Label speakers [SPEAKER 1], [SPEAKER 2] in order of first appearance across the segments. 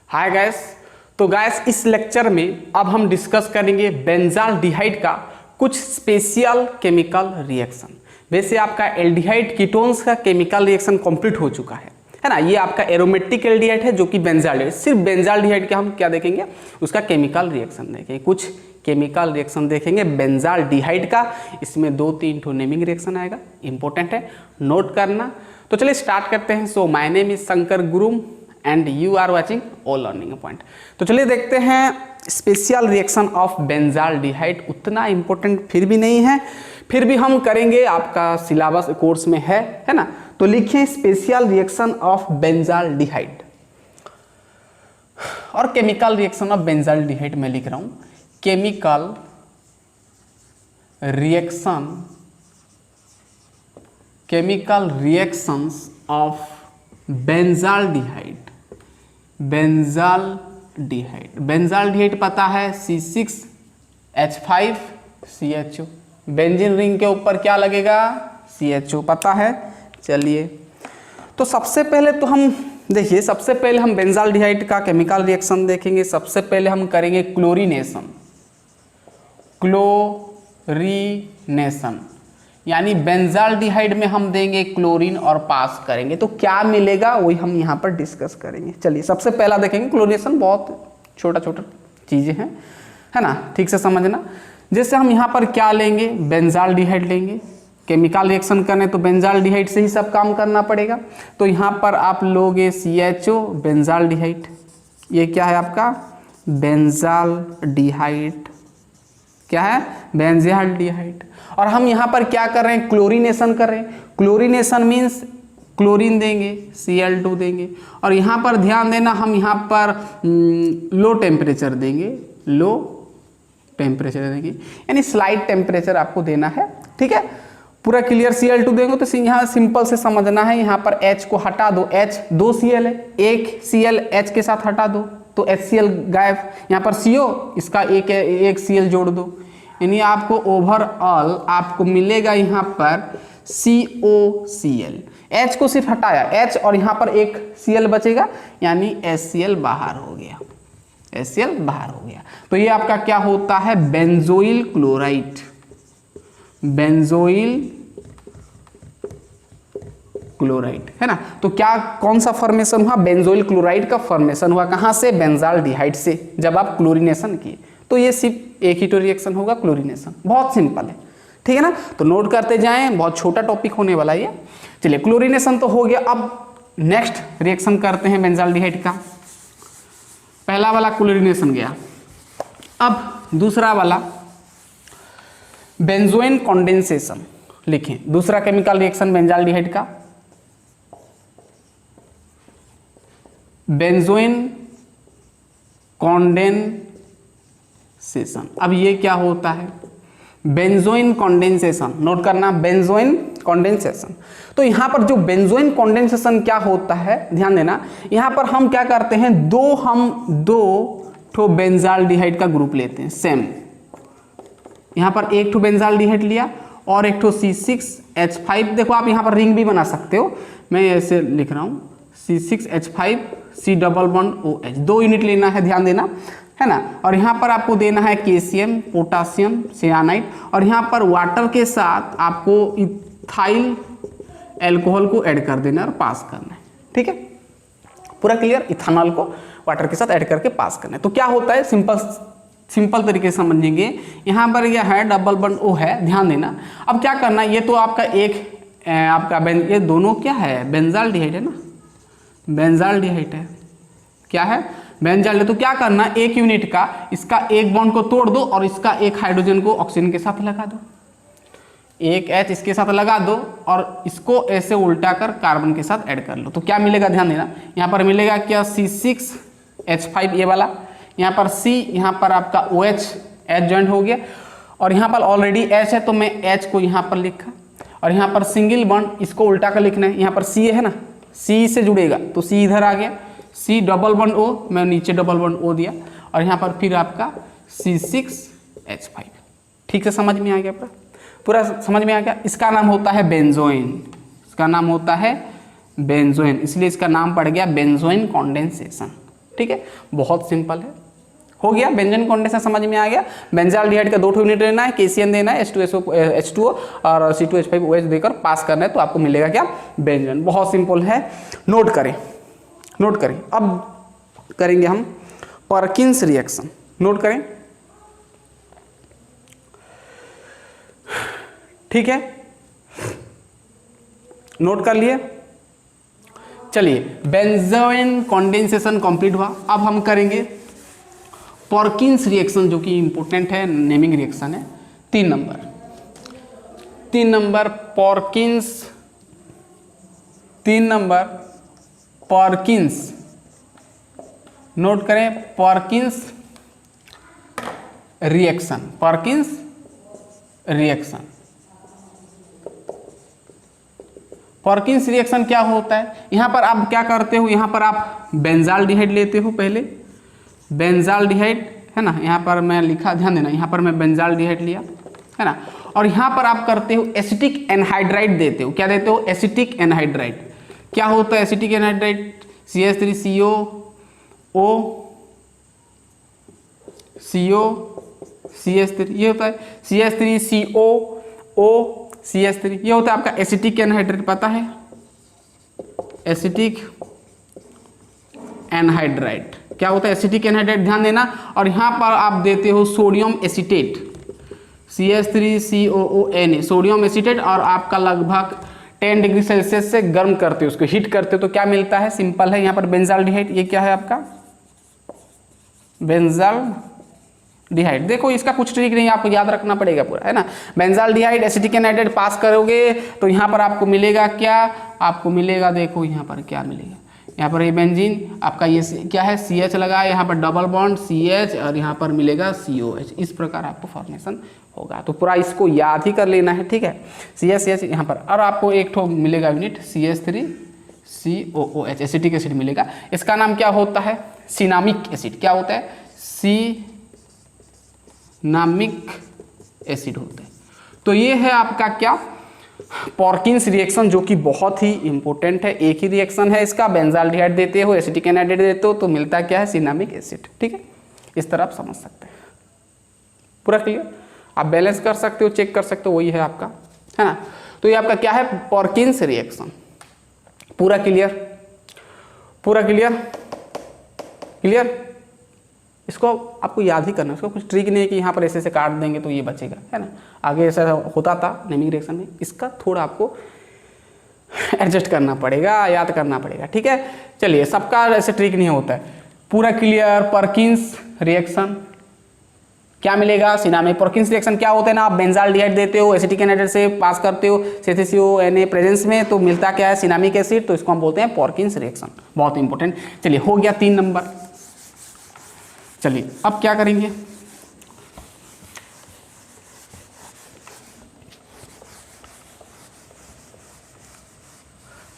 [SPEAKER 1] Hi guys. तो gas इस lecture में अब हम डिस्कस करेंगे बेंजाल्डिहाइड का कुछ स्पेशल केमिकल रिएक्शन। वैसे आपका एल्डिहाइड कीटोन्स का केमिकल रिएक्शन कंप्लीट हो चुका है ना। ये आपका एरोमेटिक एल्डिहाइड है जो कि बेंजाल्डिहाइड, सिर्फ बेंजाल्डिहाइड का हम क्या देखेंगे, उसका केमिकल रिएक्शन देखेंगे। कुछ केमिकल रिएक्शन देखेंगे बेंजाल्डिहाइड का। इसमें 2-3 ठो नेमिंग रिएक्शन आएगा, इंपॉर्टेंट है, नोट करना। तो चलिए स्टार्ट करते हैं। So my name is Shankar गुरुम and you are watching all learning point. तो चलिए देखते हैं स्पेशल रिएक्शन ऑफ बेंजाल्डिहाइड। उतना इंपॉर्टेंट फिर भी नहीं है, फिर भी हम करेंगे, आपका सिलेबस कोर्स में है ना। तो लिखिए स्पेशल रिएक्शन ऑफ बेंजाल्डिहाइड और केमिकल रिएक्शन ऑफ बेंजाल्डिहाइड मैं लिख रहा हूं केमिकल रिएक्शंस ऑफ बेंजाल्डिहाइड पता है C6H5CHO। बेंजीन रिंग के ऊपर क्या लगेगा, CHO पता है। चलिए तो सबसे पहले तो हम देखिए, सबसे पहले हम बेंजाल्डिहाइड का केमिकल रिएक्शन देखेंगे। सबसे पहले हम करेंगे क्लोरीनेशन, यानी बेंजाल्डिहाइड में हम देंगे क्लोरीन और पास करेंगे तो क्या मिलेगा वही हम यहाँ पर डिस्कस करेंगे। चलिए सबसे पहला देखेंगे क्लोरीनेशन, बहुत छोटा छोटा चीजें हैं, है ना, ठीक से समझना। जैसे हम यहाँ पर क्या लेंगे, बेंजाल्डिहाइड लेंगे। केमिकल रिएक्शन करने तो बेंजाल्डिहाइड से ही सब काम करना पड़ेगा। तो यहाँ पर आप लोगे CHO बेंजाल्डिहाइड, ये क्या है आपका बेंजाल्डिहाइड, क्या है बेंजाल्डिहाइड। और हम यहाँ पर क्या कर रहे हैं, क्लोरीनेशन कर रहे हैं। क्लोरीनेशन मीन्स क्लोरीन देंगे, Cl2 देंगे। और यहाँ पर ध्यान देना, हम यहाँ पर लो टेम्परेचर देंगे, यानी स्लाइड टेम्परेचर आपको देना है, ठीक है। पूरा क्लियर Cl2 देंगे तो यहाँ सिंपल से समझना है, यहाँ पर H को हटा दो, H 2 Cl है, एक Cl H के साथ हटा दो तो HCl गायब। यहाँ पर CO, इसका एक Cl जोड़ दो, यानी आपको ओवरऑल आपको मिलेगा यहाँ पर COCl। H को सिर्फ हटाया, H और यहाँ पर एक Cl बचेगा, यानी HCl बाहर हो गया, HCl बाहर हो गया। तो ये आपका क्या होता है, बेंजोइल क्लोराइड, है ना। तो क्या कौन सा फॉर्मेशन हुआ, बेंजोइल क्लोराइड का फॉर्मेशन हुआ। कहाँ से, बेंजाल्डिहाइड से, जब आप क्लोरीनेशन किए। तो ये सिर्फ एक ही तो रिएक्शन होगा, क्लोरीनेशन, बहुत सिंपल है, ठीक है ना। तो नोट करते जाएं, बहुत छोटा टॉपिक होने वाला है ये। चलिए क्लोरीनेशन तो हो गया, अब नेक्स्ट रिएक्शन करते हैं बेंजाल्डिहाइड का। पहला वाला क्लोरीनेशन गया, अब दूसरा वाला बेंजोइन कॉन्डेंसेशन लिखें। दूसरा केमिकल रिएक्शन बेंजाल्डिहाइड का बेंजोइन कॉन्डेंसेशन। अब ये क्या होता है, बेंजोइन कॉन्डेंसेशन, नोट करना, बेंजोइन कॉन्डेंसेशन। तो यहाँ पर जो बेंजोइन कॉन्डेंसेशन क्या होता है, ध्यान देना। यहाँ पर हम क्या करते हैं, दो ठो बेंजाल्डिहाइड का ग्रुप लेते हैं सेम। यहाँ पर एक ठो बेंजाल्डिहाइड लिया और एक ठो C6H5। देखो आप यहाँ पर रिंग भी बना सकते हो, मैं ऐसे लिख रहा हूँ C6H5 C++OH, 2 यूनिट लेना है, ध्यान देना, है ना। और यहाँ पर आपको देना है कैल्शियम, पोटासियम, सियानाइड। और यहाँ पर वाटर के साथ आपको इथाइल एल्कोहल को ऐड कर देना और पास करना है, ठीक है। पूरा क्लियर, इथेनॉल को वाटर के साथ ऐड करके पास करना है। तो क्या होता है, सिंपल तरीके से समझेंगे। यहाँ पर यह है डबल-बॉन्ड-O है, ध्यान देना। अब क्या करना, ये तो आपका ये दोनों क्या है, बेंजाल्डिहाइड है ना, बेंजाल्डिहाइड है, क्या है बेंजाल्डिहाइड। तो क्या करना, एक यूनिट का इसका एक बॉन्ड को तोड़ दो और इसका एक हाइड्रोजन को ऑक्सीजन के साथ लगा दो, एक H इसके साथ लगा दो और इसको ऐसे उल्टा कर कार्बन के साथ ऐड कर लो। तो क्या मिलेगा, ध्यान देना, यहाँ पर मिलेगा क्या, C6H5 ये वाला, यहाँ पर C, यहाँ पर आपका OH, H ज्वाइंट हो गया। और यहाँ पर ऑलरेडी H है तो मैं H को यहाँ पर लिखा, और यहाँ पर सिंगल बॉन्ड, इसको उल्टा कर लिखना है। यहाँ पर C है ना, C से जुड़ेगा तो C इधर आ गया, C++O, मैं नीचे डबल-बॉन्ड-O दिया, और यहाँ पर फिर आपका C6H5। ठीक से समझ में आ गया, पूरा समझ में आ गया। इसका नाम होता है बेंजोइन, इसका नाम होता है बेंजोइन, इसलिए इसका नाम पड़ गया बेंजोइन कॉन्डेंसेशन। ठीक है, बहुत सिंपल है। हो गया, बेंजोइन कॉन्डेंसेशन समझ में आ गया। बेंजाल्डिहाइड का 2 यूनिट लेना है, KCN देना है, H2O और C2H5OH देकर पास करना है, तो आपको मिलेगा क्या, बेंजोइन। बहुत सिंपल है, नोट करें, नोट करें। अब करेंगे हम पर्किंस रिएक्शन, नोट करें, ठीक है, नोट कर लिए। चलिए, बेंजोइन कॉन्डेंसेशन कंप्लीट हुआ। अब हम करेंगे पर्किंस रिएक्शन, जो कि इंपॉर्टेंट है, नेमिंग रिएक्शन है। 3 number Perkins, 3 number Perkins, note करें, Perkins reaction, Perkins reaction. Perkins reaction क्या होता है, यहां पर आप क्या करते हो, यहां पर आप बेंजाल्डिहाइड लेते हो, पहले बेंजाल्डिहाइड है ना, यहाँ पर मैं लिखा, ध्यान देना, यहाँ पर मैं बेंजाल्डिहाइड लिया है ना, और यहाँ पर आप करते हो एसिटिक एनहाइड्राइड देते हो। क्या देते हो, एसिटिक एनहाइड्राइड। क्या होता है एसिटिक एनहाइड्राइड, CH3CO CH3, ये होता है CH3CO CH3, ये होता है आपका एसिटिक एनहाइड्राइड, पता है, एसिटिक एनहाइड्राइड। क्या होता है एसिटिक एनहाइड्राइड, ध्यान देना। और यहाँ पर आप देते हो sodium acetate, CH3COONA, sodium acetate, और आपका लगभग 10 डिग्री सेल्सियस से गर्म करते हो, उसको हीट करते हो, तो क्या मिलता है, सिंपल है, यहाँ पर बेंजाल्डिहाइड। ये क्या है आपका, बेंजाल्डिहाइड। देखो इसका कुछ ट्रिक नहीं, आपको याद रखना पड़ेगा पूरा, है ना। बेंजाल्डिहाइड एसिटिक एनहाइड्राइड पास करोगे तो यहाँ पर आपको मिलेगा क्या, आपको मिलेगा, देखो यहाँ पर क्या मिलेगा, यहाँ पर ये बेंजीन आपका, ये क्या है, CH लगा है, यहाँ पर डबल बॉन्ड CH, और यहाँ पर मिलेगा COH। इस प्रकार आपको फॉर्मेशन होगा, तो पूरा इसको याद ही कर लेना है, ठीक है। CH यहाँ पर, और आपको एक ठो मिलेगा यूनिट CH3COOH, एसिटिक एसिड मिलेगा। इसका नाम क्या होता है, सिनामिक एसिड। क्या होता है, सिनामिक एसिड होता है। तो ये है आपका क्या, पर्किंस रिएक्शन, जो कि बहुत ही इंपॉर्टेंट है। एक ही रिएक्शन है इसका, बेंजाल्डिहाइड देते हो, एसिटिक एनहाइड्राइड देते हो, तो मिलता क्या है, सिनामिक एसिड, ठीक है। इस तरह आप समझ सकते हैं, पूरा क्लियर। आप बैलेंस कर सकते हो, चेक कर सकते हो, वही है आपका, है ना। तो ये आपका क्या है, पर्किंस रिएक्शन। पूरा क्लियर, पूरा क्लियर, क्लियर। इसको आपको याद ही करना है, इसको कुछ ट्रिक नहीं है कि यहाँ पर ऐसे काट देंगे तो ये बचेगा, है ना। आगे ऐसा होता था नेमिंग रिएक्शन में, इसका थोड़ा आपको एडजस्ट करना पड़ेगा, याद करना पड़ेगा, ठीक है। चलिए, सबका ऐसे ट्रिक नहीं होता है। पूरा क्लियर। पर्किंस रिएक्शन क्या मिलेगा, सिनामिक। पर्किंस रिएक्शन क्या होता है ना, आप बेंजाल्डिहाइड देते हो, एसिटिक एनहाइड्राइड से पास करते हो, CH3CONA प्रेजेंस में, तो मिलता क्या है, सिनामिक एसिड, तो इसको हम बोलते हैं पर्किंस रिएक्शन। बहुत इंपॉर्टेंट। चलिए, हो गया 3 नंबर। चलिए, अब क्या करेंगे,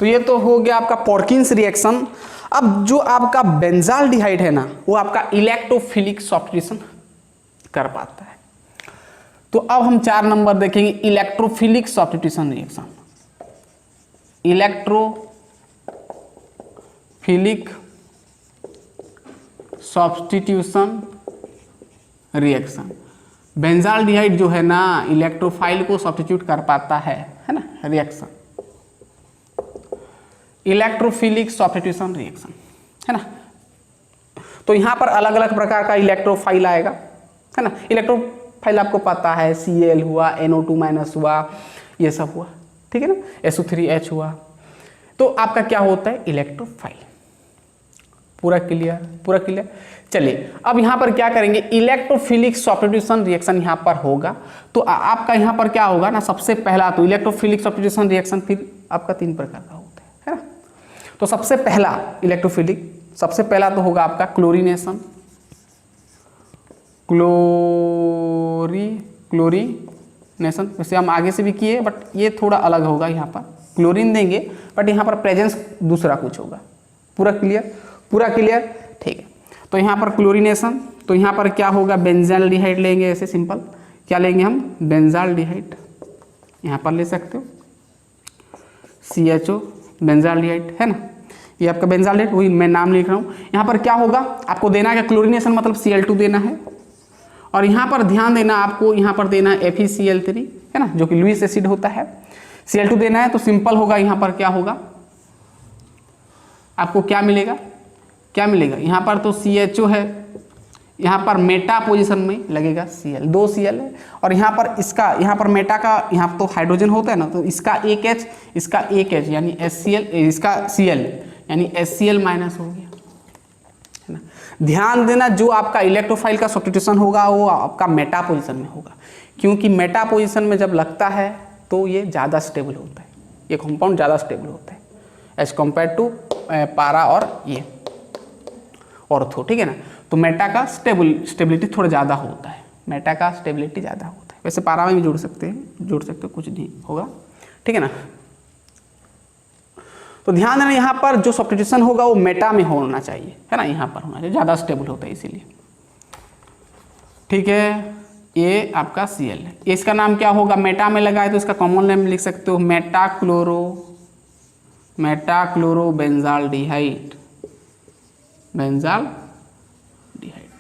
[SPEAKER 1] तो ये तो हो गया आपका पर्किंस रिएक्शन। अब जो आपका बेंजाल्डिहाइड है ना, वो आपका इलेक्ट्रोफिलिक सब्स्टिट्यूशन कर पाता है। तो अब हम 4 नंबर देखेंगे, electrophilic substitution reaction. Electrophilic substitution reaction. Benzaldehyde जो है ना, इलेक्ट्रोफाइल को सब्स्टिट्यूट कर पाता है ना, रिएक्शन इलेक्ट्रोफिलिक सब्स्टिट्यूशन रिएक्शन, है ना। तो यहाँ पर अलग अलग प्रकार का इलेक्ट्रोफाइल आएगा, है ना। इलेक्ट्रोफाइल आपको पता है, Cl हुआ, NO2- हुआ, ये सब हुआ, ठीक है ना, SO3H हुआ। तो आपका क्या होता है, इलेक्ट्रोफाइल। पूरा क्लियर, पूरा क्लियर। चलिए, अब यहाँ पर क्या करेंगे, इलेक्ट्रोफिलिक सब्स्टिट्यूशन रिएक्शन यहाँ पर होगा। तो आपका यहाँ पर क्या होगा ना, सबसे पहला तो इलेक्ट्रोफिलिक सब्स्टिट्यूशन रिएक्शन फिर आपका 3 प्रकार का होता है ना। तो सबसे पहला इलेक्ट्रोफिलिक, सबसे पहला तो होगा आपका क्लोरीनेशन, क्लोरीनेशन। वैसे हम आगे से भी किए, बट ये थोड़ा अलग होगा, यहाँ पर क्लोरीन देंगे, बट यहाँ पर प्रेजेंस दूसरा कुछ होगा। पूरा क्लियर, पूरा क्लियर, ठीक है। तो यहाँ पर क्लोरीनेशन, तो यहाँ पर क्या होगा, बेंजाल्डिहाइड लेंगे, ऐसे सिंपल। क्या लेंगे हम, बेंजाल्डिहाइड, यहाँ पर ले सकते हो, CHO बेंजाल्डिहाइड, है ना। ये आपका बेंजाल्डेट, वही मैं नाम लिख रहा हूँ। यहाँ पर क्या होगा आपको देना है, क्लोरीनेशन मतलब Cl2 देना है, और यहाँ पर ध्यान देना आपको, यहाँ पर देना है FeCl3 है ना, जो कि लुईस एसिड होता है। Cl2 देना है तो सिंपल होगा, यहाँ पर क्या होगा आपको क्या मिलेगा, क्या मिलेगा यहाँ पर तो CHO है, यहाँ पर मेटा पोजीशन में लगेगा Cl, 2 Cl है, और यहाँ पर इसका, यहाँ पर मेटा का, यहाँ तो हाइड्रोजन होता है ना, तो इसका एक H, इसका एक H यानी HCl, इसका Cl यानी HCl माइनस हो गया है ना। ध्यान देना जो आपका इलेक्ट्रोफाइल का सब्स्टिट्यूशन होगा वो आपका मेटा पोजीशन में होगा, क्योंकि मेटा पोजीशन में जब लगता है तो ये ज़्यादा स्टेबल होता है, ये कंपाउंड ज़्यादा स्टेबल होता है एज कम्पेयर टू पारा और ये ऑर्थो, ठीक है ना। तो मेटा का स्टेबिलिटी थोड़ा ज़्यादा होता है, मेटा का स्टेबिलिटी ज़्यादा होता है। वैसे पारा में भी जोड़ सकते हैं, कुछ नहीं होगा, ठीक है ना। तो ध्यान देना यहाँ पर जो सब्स्टिट्यूशन होगा वो मेटा में होना चाहिए, है ना, यहाँ पर होना चाहिए, ज़्यादा स्टेबल होता है इसीलिए, ठीक है। ये आपका Cl है, इसका नाम क्या होगा, मेटा में लगा है तो इसका कॉमन नेम लिख सकते हो मेटाक्लोरोबेंजाल्डिहाइड,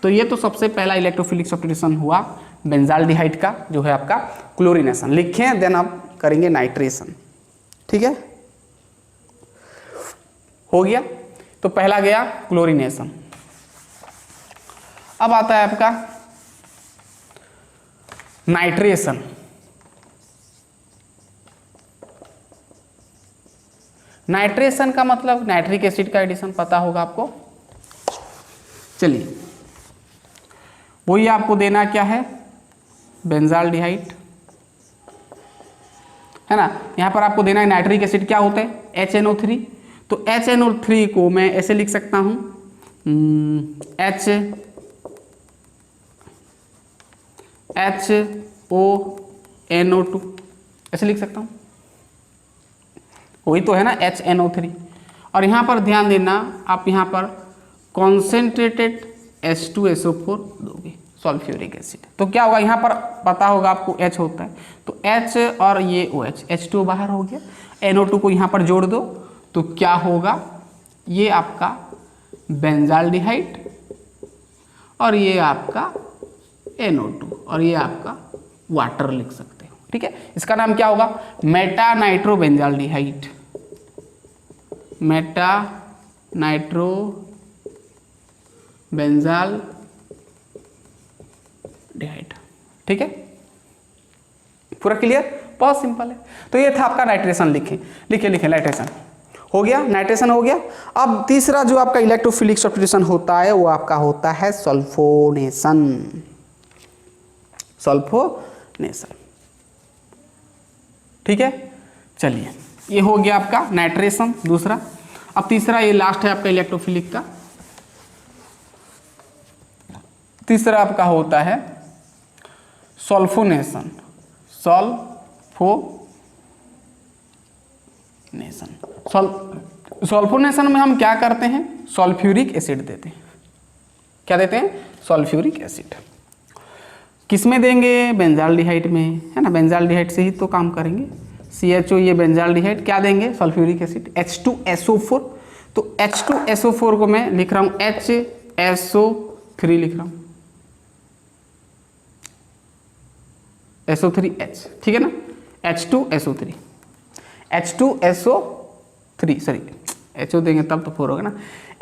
[SPEAKER 1] तो ये तो सबसे पहला इलेक्ट्रोफिलिक सब्स्टिट्यूशन हुआ बेंजाल्डिहाइड का, जो है आपका क्लोरीनेशन लिखें, देन आप करेंगे नाइट्रेशन, ठीक है, हो गया। तो पहला गया क्लोरीनेशन। अब आता है आपका नाइट्रेशन। नाइट्रेशन का मतलब नाइट्रिक एसिड का एडिशन पता होगा आपको। चलिए वही आपको देना क्या है, बेंजाल्डिहाइड है ना। यहां पर आपको देना है नाइट्रिक एसिड, क्या होता है HNO3, तो HNO3 को मैं ऐसे लिख सकता हूं HONO2 ऐसे लिख सकता हूं, वही तो है ना HNO3। और यहां पर ध्यान देना आप यहाँ पर कॉन्सेंट्रेटेड H2SO4 दोगे, सल्फ्यूरिक एसिड। तो क्या होगा यहाँ पर पता होगा आपको H होता है, तो H और ये OH, H2 बाहर हो गया, NO2 को यहाँ पर जोड़ दो तो क्या होगा, ये आपका बेंजाल्डिहाइड और ये आपका NO2 और ये आपका वाटर लिख सकते हो, ठीक है। इसका नाम क्या होगा, मेटा नाइट्रोबेंजाल्डिहाइड, मेटा नाइट्रो बेंजाल्डिहाइड, ठीक है। पूरा क्लियर, बहुत सिंपल है। तो ये था आपका नाइट्रेशन, लिखे नाइट्रेशन हो गया, नाइट्रेशन हो गया। अब तीसरा जो आपका इलेक्ट्रोफिलिक सब्स्टिट्यूशन होता है वो आपका होता है सल्फोनेशन, ठीक है। चलिए ये हो गया आपका नाइट्रेशन दूसरा। अब तीसरा, ये लास्ट है आपका इलेक्ट्रोफिलिक का, तीसरा आपका होता है सल्फोनेशन। सल्फोनेशन में हम क्या करते हैं, सल्फ्यूरिक एसिड देते हैं। क्या देते हैं, सल्फ्यूरिक एसिड। किस में देंगे, बेंजाल्डिहाइड में, है ना, बेंजाल्डिहाइड से ही तो काम करेंगे। CHO ये बेंजाल्डिहाइड, क्या देंगे, सल्फ्यूरिक एसिड, H2SO4। तो H2SO4 को मैं लिख रहा हूं HSO3 लिख रहा हूं, SO3H, ठीक है ना, H2SO3 सॉरी HO देंगे तब तो 4 होगा ना,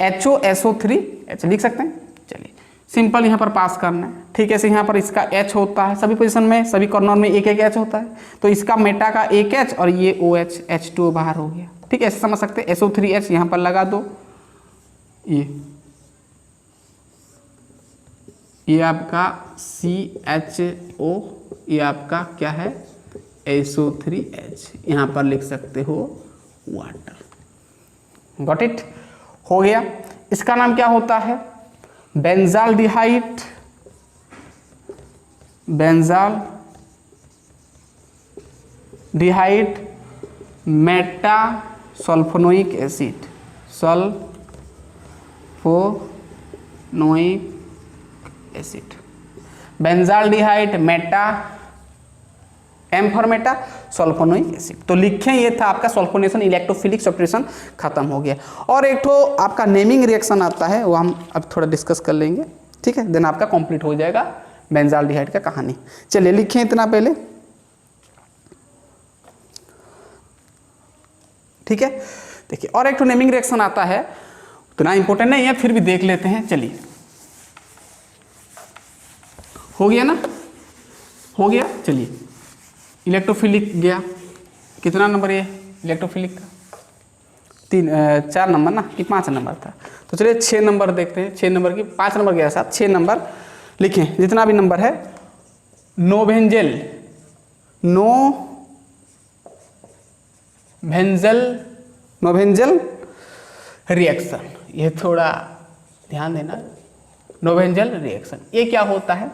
[SPEAKER 1] HOSO3H लिख सकते हैं। चलिए सिंपल यहाँ पर पास करना है, ठीक है। यहाँ पर इसका H होता है, सभी पोजीशन में, सभी कॉर्नर में एक H होता है, तो इसका मेटा का एक H और ये OH, H2O बाहर हो गया, ठीक है। ऐसे समझ सकते हैं, SO3H यहाँ पर लगा दो, ये आपका CHO, ये आपका क्या है, SO3H, यहाँ पर लिख सकते हो वाटर। गॉट इट, हो गया। इसका नाम क्या होता है, benzaldehyde, meta sulphonic acid, benzaldehyde meta, M for meta, sulphonic acid. तो लिखें, ये था आपका सल्फोनेशन, इलेक्ट्रोफिलिक सब्स्टिट्यूशन खत्म हो गया। और एक तो आपका नेमिंग रिएक्शन आता है, वो हम अब थोड़ा डिस्कस कर लेंगे, ठीक है, देन आपका कंप्लीट हो जाएगा बेंजाल्डिहाइड का कहानी। चलिए लिखें इतना पहले, ठीक है। देखिए और एक तो नेमिंग रिएक्शन आता है, उतना इंपॉर्टेंट नहीं है, फिर भी देख लेते हैं। चलिए हो गया ना, हो गया। चलिए इलेक्ट्रोफिलिक गया, कितना नंबर ये इलेक्ट्रोफिलिक का? 4 नंबर ना, कि 5 नंबर था? तो चलिए 6 नंबर देखते हैं। 6 नंबर की 5 नंबर गया साथ, 6 नंबर लिखें जितना भी नंबर है। नोवेंजल रिएक्शन, ये थोड़ा ध्यान देना। नोवेंजल रिएक्शन ये क्या होता है?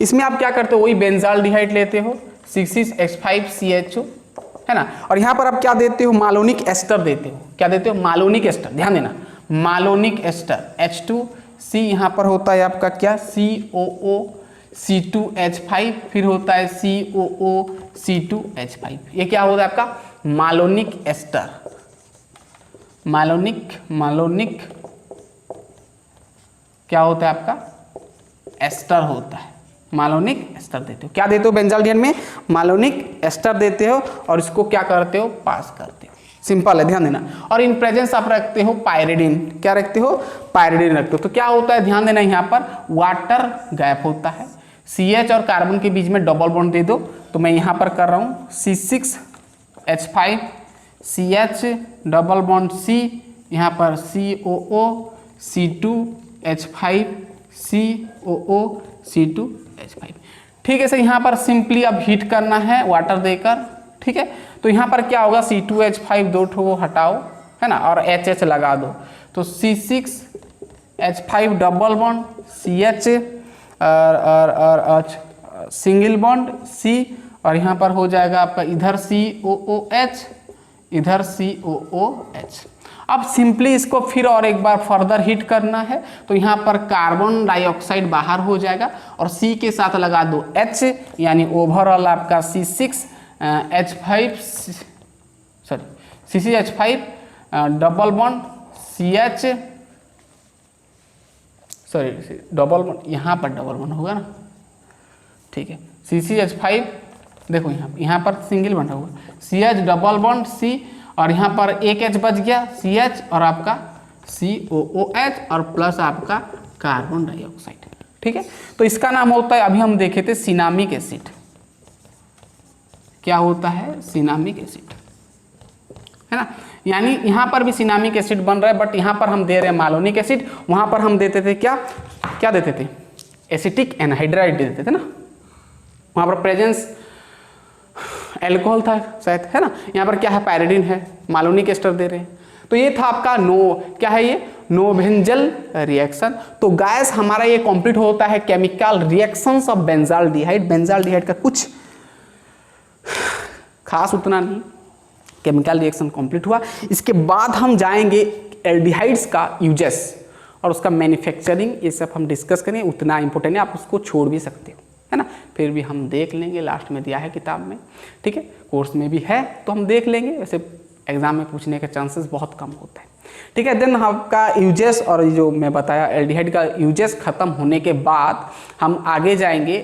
[SPEAKER 1] इसमें आप क्या करते हो, वही बेंजाल्डिहाइड लेते हो 6,6H5CHO, है ना, और यहाँ पर आप क्या देते हो, मालोनिक एस्टर देते हो। क्या देते हो? मालोनिक एस्टर, ध्यान देना, मालोनिक एस्टर H2C, यहाँ पर होता है आपका क्या, COO C2H5, फिर होता है COO C2H5। ये क्या होता है आपका मालोनिक एस्टर। मालोनिक क्या होता है आपका? एस्टर होता है। मालोनिक एस्टर देते हो। क्या देते हो बेंजाल्डिहाइड में? मालोनिक एस्टर देते हो, और इसको क्या करते हो, पास करते हो। सिंपल है, ध्यान देना। और इन प्रेजेंस आप रखते हो पायरिडीन। क्या रखते हो? पायरिडीन रखते हो। तो क्या होता है, ध्यान देना, यहाँ पर वाटर गैप होता है, CH और कार्बन के बीच में डबल बॉन्ड दे दो। तो मैं यहाँ पर कर रहा हूँ C6H5CH डबल बॉन्ड C, यहाँ पर COO C2H5COO C2H5। ठीक है सर, यहाँ पर सिंपली अब हीट करना है वाटर देकर, ठीक है। तो यहाँ पर क्या होगा, C2H5 दो ठो हटाओ, है ना, और HH लगा दो। तो C6H5 डबल बॉन्ड CH और सिंगल बॉन्ड C, और यहाँ पर हो जाएगा आपका इधर COOH, इधर COOH। अब सिंपली इसको फिर और एक बार फर्दर हीट करना है। तो यहाँ पर कार्बन डाइऑक्साइड बाहर हो जाएगा, और C के साथ लगा दो H, यानी ओवरऑल आपका C6H5 double bond CH, sorry double bond, यहाँ पर डबल बॉन्ड होगा ना, ठीक है। CCH5 देखो यहाँ पर सिंगल बॉन्ड होगा, CH डबल बॉन्ड C, और यहाँ पर एक H बच गया CH, और आपका COOH, और प्लस आपका कार्बन डाइऑक्साइड, ठीक है। तो इसका नाम होता है, अभी हम देखे थे सिनामिक एसिड। क्या होता है? सिनामिक एसिड, है ना। यानी यहाँ पर भी सिनामिक एसिड बन रहा है, बट यहाँ पर हम दे रहे हैं मालोनिक एसिड। वहाँ पर हम देते थे क्या क्या देते थे? एसिटिक एनहाइड्राइड देते थे ना, वहाँ पर प्रेजेंस एल्कोहल था शायद, है ना। यहाँ पर क्या है? पायरिडीन है, मालोनिक एस्टर दे रहे हैं। तो ये था आपका क्या है ये? नोवेंजल रिएक्शन। तो गैस हमारा ये कंप्लीट होता है chemical reactions of benzaldehyde. Benzaldehyde का कुछ खास उतना नहीं, केमिकल रिएक्शन कंप्लीट हुआ। इसके बाद हम जाएंगे एल्डिहाइड्स का यूजेस और उसका मैन्युफैक्चरिंग, ये सब हम डिस्कस करें। उतना इंपॉर्टेंट है, आप उसको छोड़ भी सकते हो, है ना, फिर भी हम देख लेंगे, लास्ट में दिया है किताब में, ठीक है, कोर्स में भी है, तो हम देख लेंगे। वैसे एग्जाम में पूछने के चांसेस बहुत कम होते हैं, ठीक है। देन आपका यूजेस, और जो मैं बताया एल्डिहाइड का यूजेस खत्म होने के बाद हम आगे जाएंगे,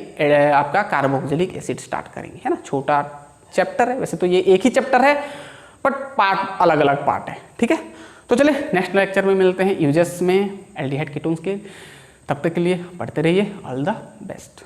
[SPEAKER 1] आपका कार्बोक्सिलिक एसिड स्टार्ट करेंगे, है ना। छोटा चैप्टर है, वैसे तो ये एक ही चैप्टर है, बट पार्ट अलग अलग पार्ट है, ठीक है। तो चलिए नेक्स्ट लेक्चर में मिलते हैं यूजेस में एल्डिहाइड कीटोन्स के। तब तक के लिए पढ़ते रहिए। All the best.